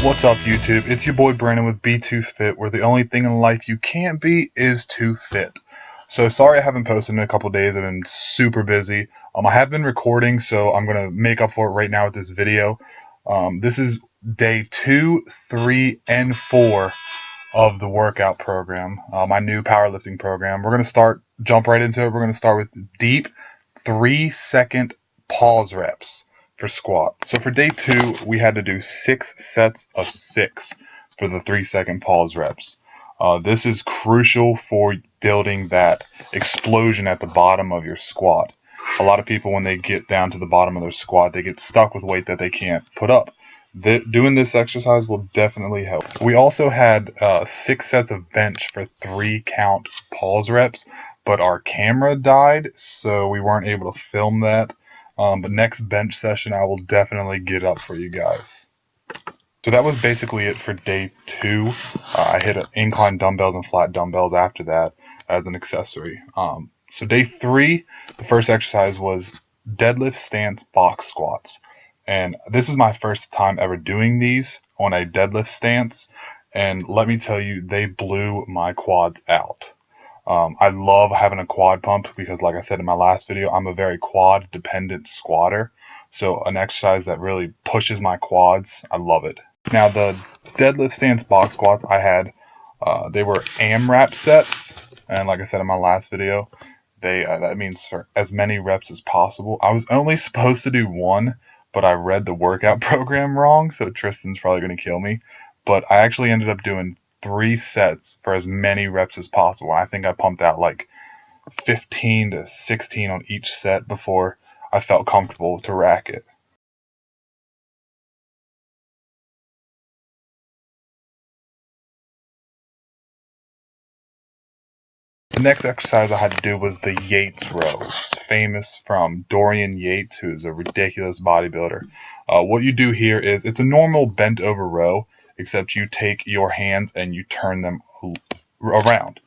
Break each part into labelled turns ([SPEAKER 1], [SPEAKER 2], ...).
[SPEAKER 1] What's up, YouTube? It's your boy Brandon with Be Too Fit, where the only thing in life you can't be is too fit. So sorry I haven't posted in a couple days. I've been super busy. I have been recording, so I'm gonna make up for it right now with this video. This is day 2, 3, and 4 of the workout program, my new powerlifting program. We're gonna jump right into it. We're gonna start with deep 3-second pause reps for squat. So for day 2, we had to do 6 sets of 6 for the 3-second pause reps. This is crucial for building that explosion at the bottom of your squat. A lot of people, when they get down to the bottom of their squat, they get stuck with weight that they can't put up. Doing this exercise will definitely help. We also had 6 sets of bench for 3 count pause reps, but our camera died, so we weren't able to film that. But next bench session, I will definitely get up for you guys. So that was basically it for day 2. I hit incline dumbbells and flat dumbbells after that as an accessory. So day 3, the first exercise was deadlift stance box squats. And this is my first time ever doing these on a deadlift stance. And let me tell you, they blew my quads out. I love having a quad pump because, like I said in my last video, I'm a very quad dependent squatter. So an exercise that really pushes my quads, I love it. Now the deadlift stance box squats I had, they were AMRAP sets. And like I said in my last video, that means for as many reps as possible. I was only supposed to do 1, but I read the workout program wrong. So Tristan's probably going to kill me. But I actually ended up doing 3 sets for as many reps as possible. I think I pumped out like 15 to 16 on each set before I felt comfortable to rack it. The next exercise I had to do was the Yates row. It's famous from Dorian Yates, who is a ridiculous bodybuilder. What you do here is, it's a normal bent over row, except you take your hands and you turn them around.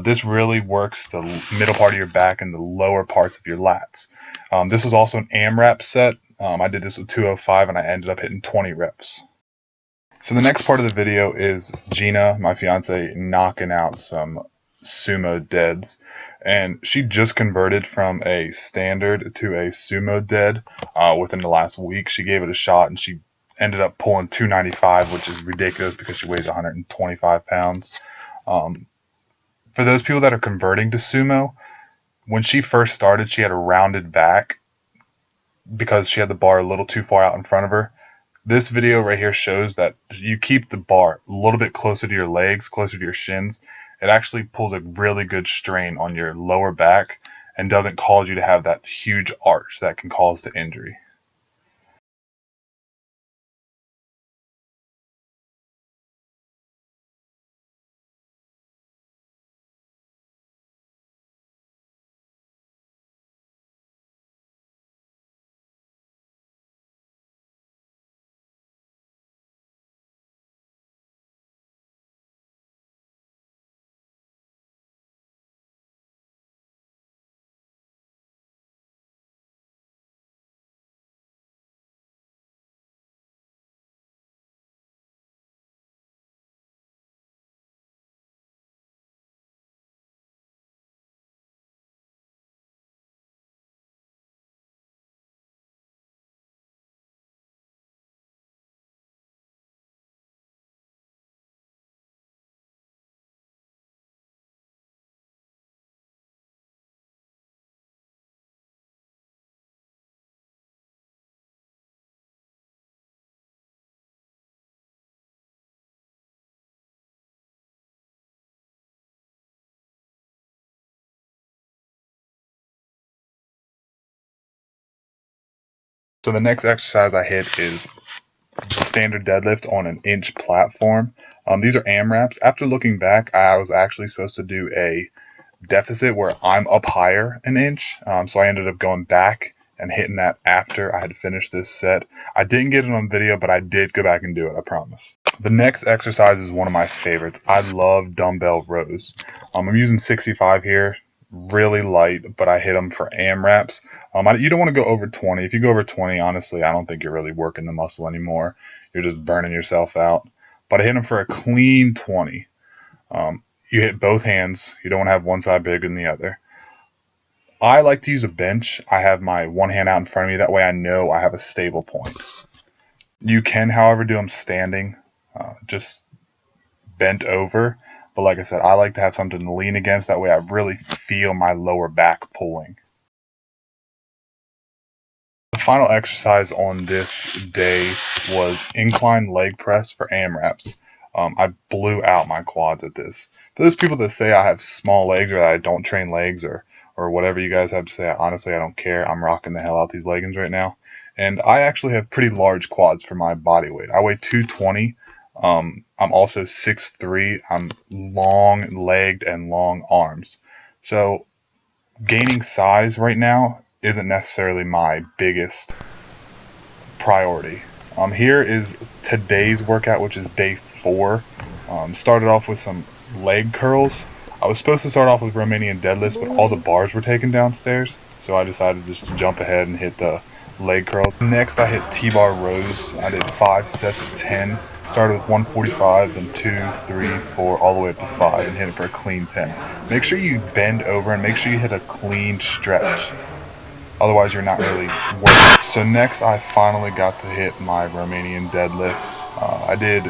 [SPEAKER 1] This really works the middle part of your back and the lower parts of your lats. This was also an AMRAP set. I did this with 205 and I ended up hitting 20 reps. So the next part of the video is Gina, my fiance, knocking out some sumo deads, and she just converted from a standard to a sumo dead within the last week. She gave it a shot and she ended up pulling 295, which is ridiculous because she weighs 125 pounds. For those people that are converting to sumo, when she first started, she had a rounded back because she had the bar a little too far out in front of her. This video right here shows that you keep the bar a little bit closer to your legs, closer to your shins. It actually pulls a really good strain on your lower back and doesn't cause you to have that huge arch that can cause the injury. So the next exercise I hit is standard deadlift on an inch platform. These are AMRAPs. After looking back, I was actually supposed to do a deficit where I'm up higher an inch. So I ended up going back and hitting that after I had finished this set. I didn't get it on video, but I did go back and do it, I promise. The next exercise is one of my favorites. I love dumbbell rows. I'm using 65 here. really light, but I hit them for AMRAPs. You don't want to go over 20. If you go over 20, honestly, I don't think you're really working the muscle anymore. You're just burning yourself out. But I hit them for a clean 20. You hit both hands. You don't want to have one side bigger than the other. I like to use a bench. I have my one hand out in front of me. That way I know I have a stable point. You can, however, do them standing, just bent over. But like I said, I like to have something to lean against. That way I really feel my lower back pulling. The final exercise on this day was incline leg press for AMRAPs. I blew out my quads at this. For those people that say I have small legs or that I don't train legs or whatever you guys have to say, honestly, I don't care. I'm rocking the hell out these leggings right now. And I actually have pretty large quads for my body weight. I weigh 220. I'm also 6'3". I'm long-legged and long arms. So gaining size right now isn't necessarily my biggest priority. Here is today's workout, which is day 4. Started off with some leg curls. I was supposed to start off with Romanian deadlifts, but all the bars were taken downstairs, so I decided just to jump ahead and hit the leg curls. Next, I hit T-bar rows. I did 5 sets of 10. Started with 145, then 2, 3, 4, all the way up to 5, and hit it for a clean 10. Make sure you bend over and make sure you hit a clean stretch. Otherwise, you're not really working. So next, I finally got to hit my Romanian deadlifts. I did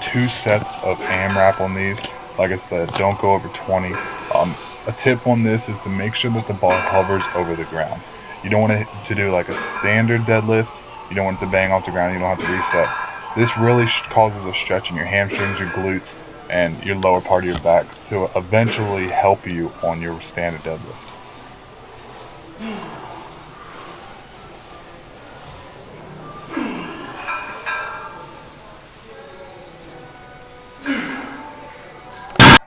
[SPEAKER 1] 2 sets of AMRAP on these. Like I said, don't go over 20. A tip on this is to make sure that the bar hovers over the ground. You don't want to do like a standard deadlift. You don't want it to bang off the ground. You don't have to reset. This really causes a stretch in your hamstrings, your glutes, and your lower part of your back to eventually help you on your standard deadlift.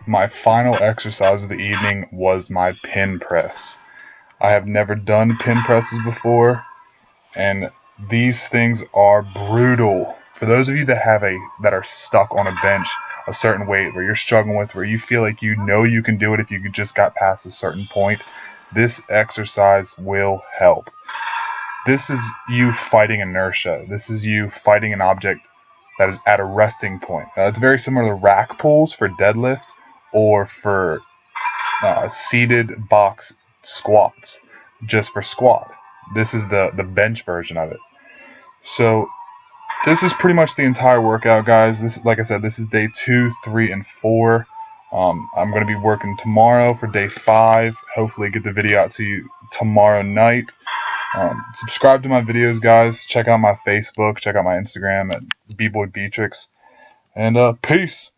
[SPEAKER 1] My final exercise of the evening was my pin press. I have never done pin presses before, and these things are brutal. For those of you that are stuck on a bench, a certain weight where you're struggling with, where you feel like you know you can do it if you just got past a certain point, this exercise will help. This is you fighting inertia. This is you fighting an object that is at a resting point. It's very similar to rack pulls for deadlift or for seated box squats, just for squat. This is the bench version of it. So this is pretty much the entire workout, guys. This, like I said, this is day 2, 3, and 4. I'm going to be working tomorrow for day 5. Hopefully get the video out to you tomorrow night. Subscribe to my videos, guys. Check out my Facebook. Check out my Instagram at bboybeatrix. And peace.